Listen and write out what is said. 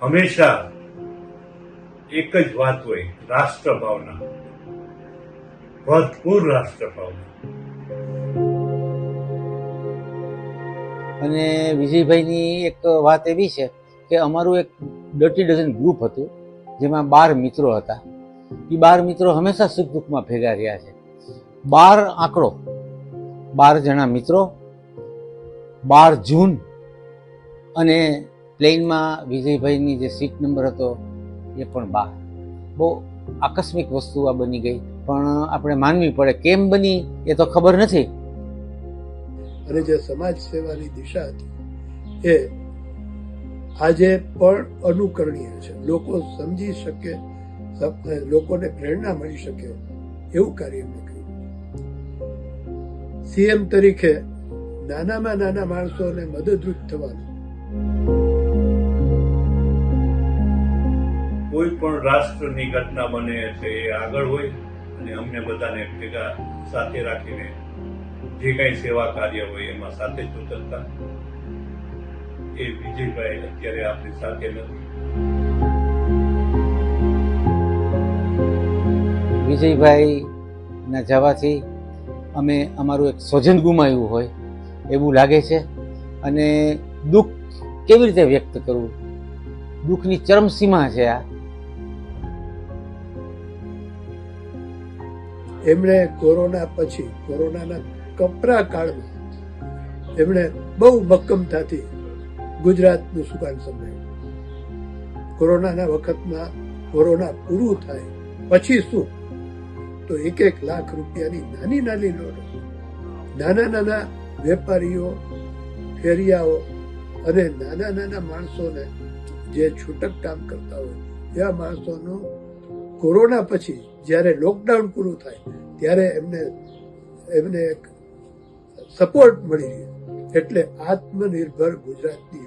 હંમેશા એક જ વાત હોય, રાષ્ટ્રભાવના, ભરપૂર રાષ્ટ્રભાવના. અને વિજયભાઈની એક વાત એવી છે કે અમારું એક ડર્ટી ડઝન ગ્રુપ હતું, જેમાં 12 મિત્રો હતા. એ 12 મિત્રો હંમેશા સુખ દુઃખમાં ભેગા રહ્યા છે. 12 આંકડો, 12 જણા મિત્રો, 12 જૂન. અને પ્લેનમાં વિજયભાઈની જે સીટ નંબર હતો એ પણ 12. બહુ આકસ્મિક વસ્તુ આ બની ગઈ, પણ આપણે માનવી પડે. કેમ બની એ તો ખબર નથી. અને જે સમાજ સેવાની દિશા હતી એ આજે પણ અનુકરણીય છે. લોકો સમજી શકે, લોકોને પ્રેરણા મળી શકે એવું કાર્ય એમણે કર્યું. સીએમ તરીકે નાનામાં નાના માણસોને મદદરૂપ થવાનું. કોઈ પણ રાષ્ટ્રની ઘટના બને એટલે એ આગળ હોય અને અમને બધાને ભેગા સાથે રાખીને જે કઈ સેવા કાર્ય હોય એમાં સાથે જ ઉતરતા. એ વિજયભાઈ અત્યારે આપણી સાથે નથી. વિજયભાઈના જવાથી અમે અમારું એક સ્વજન ગુમાવ્યું હોય એવું લાગે છે. અને દુઃખ કેવી રીતે વ્યક્ત કરવું, દુઃખની ચરમસીમા છે આ. એમણે કોરોના પછી, કોરોનાના કપરા કાળમાં એમણે બહુ મક્કમતાથી ગુજરાતનું સુકાન સંભાળ્યું. કોરોનાના વખતમાં કોરોના પૂરું થાય પછી શું, તો 1-1 લાખ રૂપિયાની નાની નાની નોટો નાના નાના વેપારીઓ, ફેરિયાઓ અને નાના નાના માણસોને જે છૂટક કામ કરતા હોય એવા માણસોનું કોરોના પછી જ્યારે લોકડાઉન પૂરું થાય ત્યારે એમને એક સપોર્ટ મળી રહ્યો. એટલે આત્મનિર્ભર ગુજરાતની